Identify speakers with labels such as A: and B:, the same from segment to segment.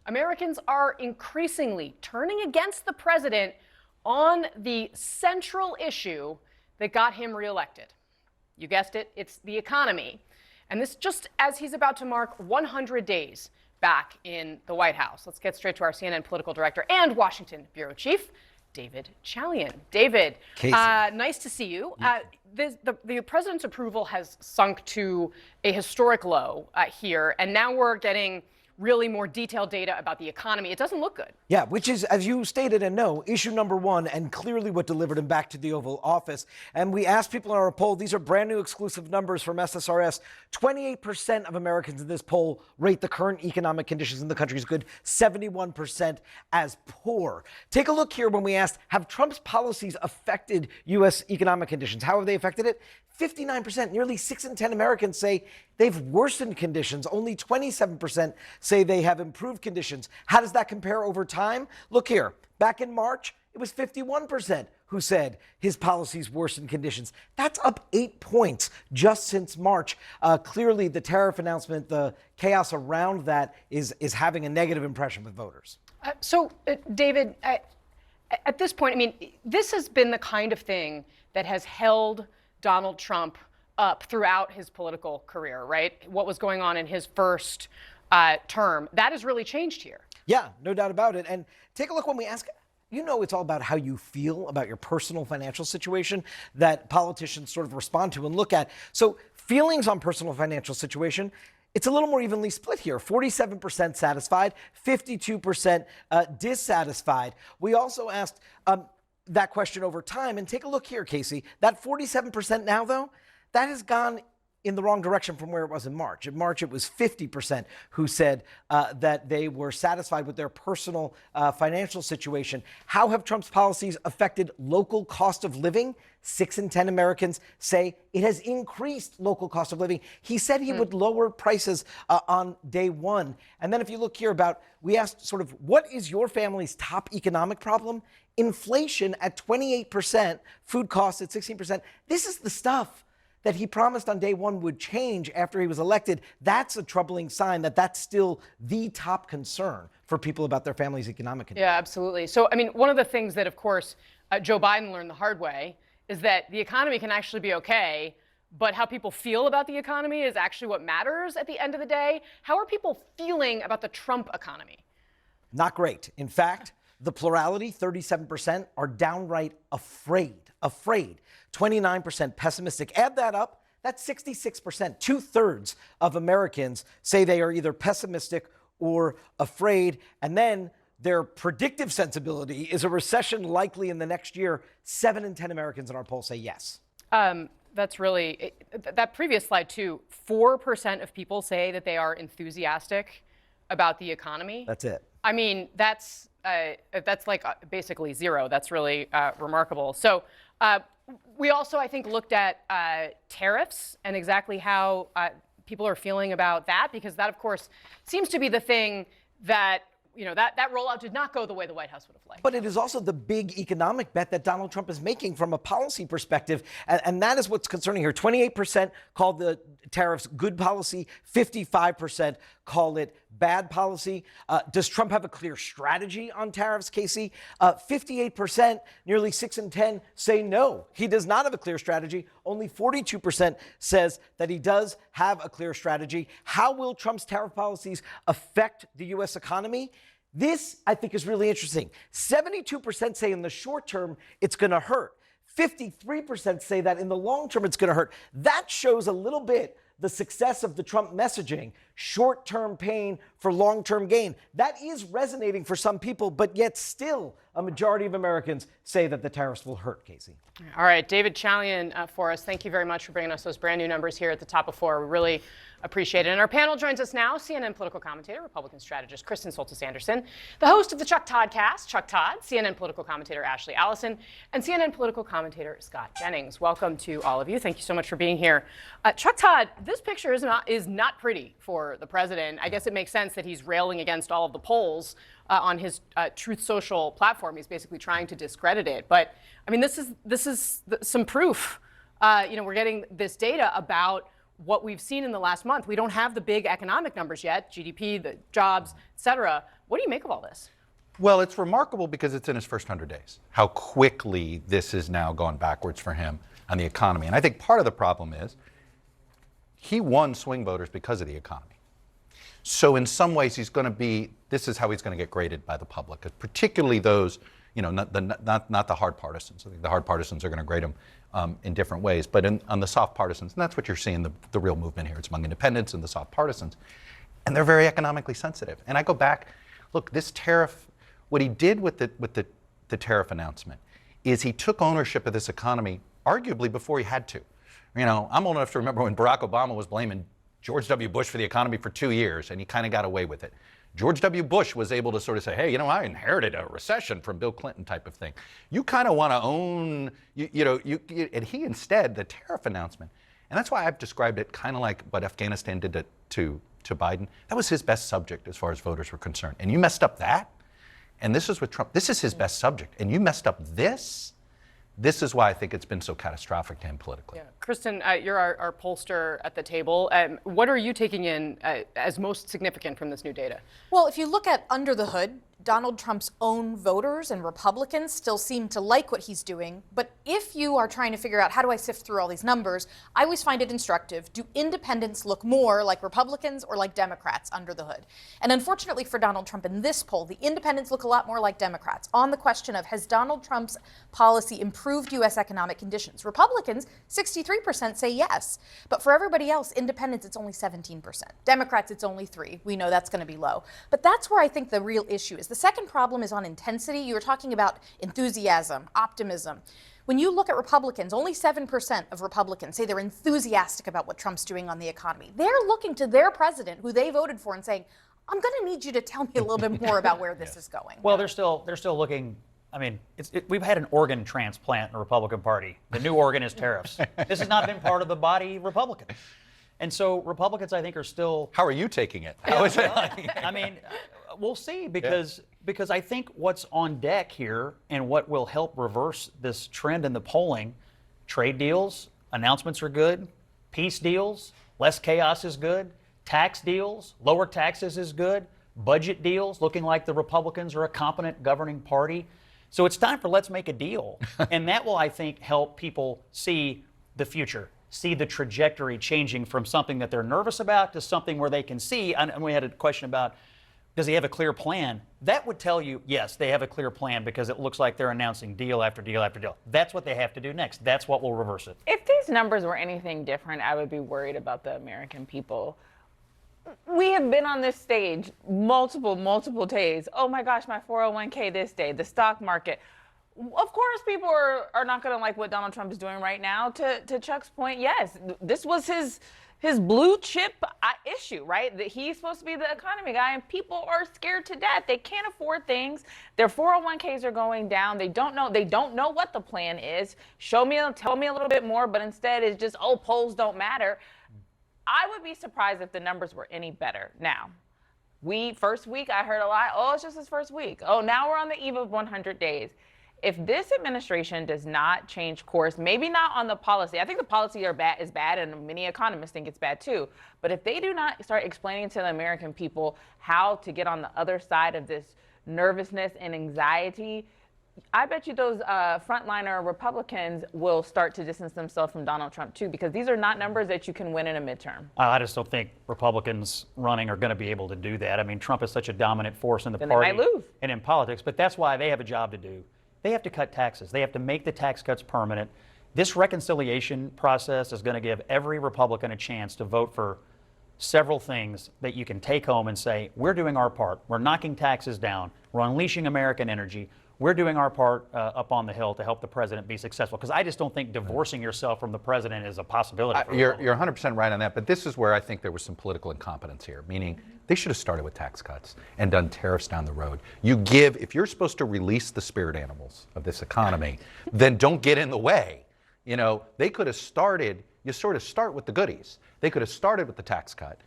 A: Americans are increasingly turning against the president on the central issue that got him reelected. You guessed it, it's the economy. And this just as he's about to mark 100 days back in the White House. Let's get straight to our CNN political director and Washington bureau chief, David Chalian. David, nice to see you. The president's approval has sunk to a historic low here, and now we're getting really more detailed data about the economy. It doesn't look good.
B: Yeah, which is, as you stated and know, issue number one, and clearly what delivered him back to the Oval Office. And we asked people in our poll, these are brand new exclusive numbers from SSRS. 28% of Americans in this poll rate the current economic conditions in the country as good, 71% as poor. Take a look here when we asked, have Trump's policies affected U.S. economic conditions? How have they affected it? 59%, nearly 6 in 10 Americans say they've worsened conditions. Only 27% say they have improved conditions. How does that compare over time? Look here. Back in March, it was 51% who said his policies worsened conditions. That's up 8 points just since March. Clearly, the tariff announcement, the chaos around that is having a negative impression with voters.
A: David, at this point, I mean, this has been the kind of thing that has held Donald Trump up throughout his political career, right? What was going on in his first term, that has really changed here.
B: Yeah, no doubt about it. And take a look when we ask, you know, it's all about how you feel about your personal financial situation that politicians sort of respond to and look at. So feelings on personal financial situation, it's a little more evenly split here. 47% satisfied, 52% dissatisfied. We also asked that question over time. And take a look here, Casey. That 47% now, though, that has gone in the wrong direction from where it was in March. In March, it was 50% who said that they were satisfied with their personal financial situation. How have Trump's policies affected local cost of living? 6 in 10 Americans say it has increased local cost of living. He said he would lower prices on day one. And then if you look here we asked sort of, what is your family's top economic problem? Inflation at 28%, food costs at 16%. This is the stuff that he promised on day one would change after he was elected. That's a troubling sign that that's still the top concern for people about their family's economic condition.
A: Yeah, absolutely. So, I mean, one of the things that, of course, Joe Biden learned the hard way is that the economy can actually be okay, but how people feel about the economy is actually what matters at the end of the day. How are people feeling about the Trump economy?
B: Not great. In fact, the plurality, 37%, are downright afraid. 29% pessimistic. Add that up, that's 66%. 2/3 of Americans say they are either pessimistic or afraid. And then their predictive sensibility is a recession likely in the next year. 7 in 10 Americans in our poll say yes.
A: That's really, that previous slide too, 4% of people say that they are enthusiastic about the economy.
B: That's it.
A: I mean, that's like basically zero. That's really remarkable. So we also, I think, looked at tariffs and exactly how people are feeling about that, because that, of course, seems to be the thing that, you know, that rollout did not go the way the White House would have liked.
B: But it is also the big economic bet that Donald Trump is making from a policy perspective. And that is what's concerning here. 28% call the tariffs good policy. 55% call it bad policy. Does Trump have a clear strategy on tariffs, Casey? 58%, nearly 6 in 10, say no. He does not have a clear strategy. Only 42% says that he does have a clear strategy. How will Trump's tariff policies affect the U.S. economy? This, I think, is really interesting. 72% say in the short term it's going to hurt. 53% say that in the long term it's going to hurt. That shows a little bit the success of the Trump messaging, short-term pain for long-term gain. That is resonating for some people, but yet still a majority of Americans say that the tariffs will hurt, Casey.
A: All right, David Chalian for us. Thank you very much for bringing us those brand new numbers here at the top of 4. We really appreciate it. And our panel joins us now, CNN political commentator, Republican strategist Kristen Soltis Anderson, the host of the Chuck Toddcast, Chuck Todd, CNN political commentator Ashley Allison, and CNN political commentator Scott Jennings. Welcome to all of you. Thank you so much for being here. Chuck Todd, this picture is not pretty for the president. I guess it makes sense that he's railing against all of the polls on his Truth Social platform. He's basically trying to discredit it. But I mean, this is some proof. We're getting this data about what we've seen in the last month. We don't have the big economic numbers yet, GDP, the jobs, et cetera. What do you make of all this?
C: Well, it's remarkable because it's in his first 100 days, how quickly this is now going backwards for him on the economy. And I think part of the problem is he won swing voters because of the economy. So in some ways, this is how he's going to get graded by the public, particularly those, not the hard partisans. I think the hard partisans are going to grade him in different ways, but on the soft partisans, and that's what you're seeing, the real movement here. It's among independents and the soft partisans. And they're very economically sensitive. And I go back, look, this tariff, what he did with the tariff announcement is he took ownership of this economy arguably before he had to. I'm old enough to remember when Barack Obama was blaming George W. Bush for the economy for 2 years, and he kind of got away with it. George W. Bush was able to sort of say, hey, I inherited a recession from Bill Clinton type of thing. You kind of want to own, and he instead, the tariff announcement, and that's why I've described it kind of like what Afghanistan did to Biden. That was his best subject as far as voters were concerned. And you messed up that, and this is what Trump, this is his best subject, and you messed up this. This is why I think it's been so catastrophic to him politically.
A: Yeah. Kristen, you're our pollster at the table. What are you taking in as most significant from this new data?
D: Well, if you look at under the hood, Donald Trump's own voters and Republicans still seem to like what he's doing. But if you are trying to figure out how do I sift through all these numbers, I always find it instructive. Do independents look more like Republicans or like Democrats under the hood? And unfortunately for Donald Trump in this poll, the independents look a lot more like Democrats on the question of has Donald Trump's policy improved U.S. economic conditions? Republicans, 63% say yes. But for everybody else, independents, it's only 17%. Democrats, it's only 3%. We know that's going to be low. But that's where I think the real issue is. The second problem is on intensity. You were talking about enthusiasm, optimism. When you look at Republicans, only 7% of Republicans say they're enthusiastic about what Trump's doing on the economy. They're looking to their president, who they voted for, and saying, I'm going to need you to tell me a little bit more about where this is going.
E: Well, they're still looking. I mean, we've had an organ transplant in the Republican Party. The new organ is tariffs. This has not been part of the body Republican. And so Republicans, I think, are still.
C: How are you taking it? How is it?
E: I mean, we'll see because I think what's on deck here and what will help reverse this trend in the polling, trade deals, announcements are good, peace deals, less chaos is good, tax deals, lower taxes is good, budget deals, looking like the Republicans are a competent governing party. So it's time for let's make a deal. And that will, I think, help people see the future, see the trajectory changing from something that they're nervous about to something where they can see. And we had a question about, does he have a clear plan? That would tell you, yes, they have a clear plan because it looks like they're announcing deal after deal after deal. That's what they have to do next. That's what will reverse it.
F: If these numbers were anything different, I would be worried about the American people. We have been on this stage multiple days. Oh my gosh, my 401k this day, the stock market. Of course, people are not going to like what Donald Trump is doing right now. To Chuck's point, yes, this was his blue chip issue, right? That he's supposed to be the economy guy, and people are scared to death. They can't afford things. Their 401ks are going down. They don't know what the plan is. Tell me a little bit more, but instead it's just, polls don't matter. I would be surprised if the numbers were any better. Now, first week I heard a lot, it's just his first week. Now we're on the eve of 100 days. If this administration does not change course, maybe not on the policy, I think the policy is bad, and many economists think it's bad too. But if they do not start explaining to the American people how to get on the other side of this nervousness and anxiety, I bet you those frontliner Republicans will start to distance themselves from Donald Trump too, because these are not numbers that you can win in a midterm.
E: I just don't think Republicans running are going to be able to do that. I mean, Trump is such a dominant force in the
F: Then
E: party
F: they might lose.
E: and in politics, but that's why they have a job to do. They have to cut taxes. They have to make the tax cuts permanent. This reconciliation process is going to give every Republican a chance to vote for several things that you can take home and say, we're doing our part. We're knocking taxes down. We're unleashing American energy. We're doing our part up on the Hill to help the president be successful. Because I just don't think divorcing yourself from the president is a possibility.
C: You're 100% right on that. But this is where I think there was some political incompetence here, meaning they should have started with tax cuts and done tariffs down the road. If you're supposed to release the spirit animals of this economy, then don't get in the way. They could have started, you sort of start with the goodies. They could have started with the tax cut.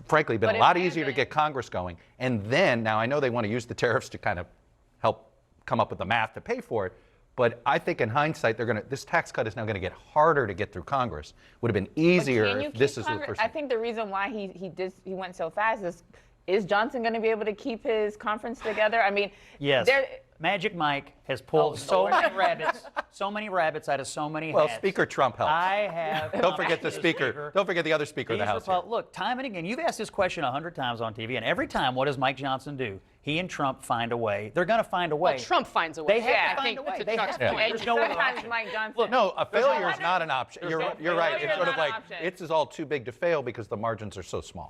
C: Frankly, been a lot easier to get Congress going. And then, now I know they want to use the tariffs to kind of help come up with the math to pay for it, But I think in hindsight, this tax cut is now going to get harder to get through Congress. Would have been easier
F: Can you
C: if
F: keep
C: this is the
F: Congress?
C: first.
F: I think the reason why he went so fast is Johnson going to be able to keep his conference together? I mean,
E: Yes. Magic Mike has pulled so many rabbits out of so many
C: Well,
E: hats.
C: Speaker Trump helped.
E: I have.
C: Don't forget the speaker. Don't forget the other Speaker of the House. Here.
E: Look, time and again, you've asked this question 100 times on TV, and every time, what does Mike Johnson do? He and Trump find a way. They're going to find a way.
A: Well, Trump finds a way.
E: They have
A: I
E: to
A: think
E: find a way.
A: to
E: They
A: Chuck's
E: have to.
A: point.
E: There's no other
F: sometimes
E: option.
F: Mike Johnson.
C: No, a failure is not an option. You're right. It's
F: failure
C: sort
F: is
C: of
F: not
C: like
F: an option.
C: it's all too big to fail because the margins are so small.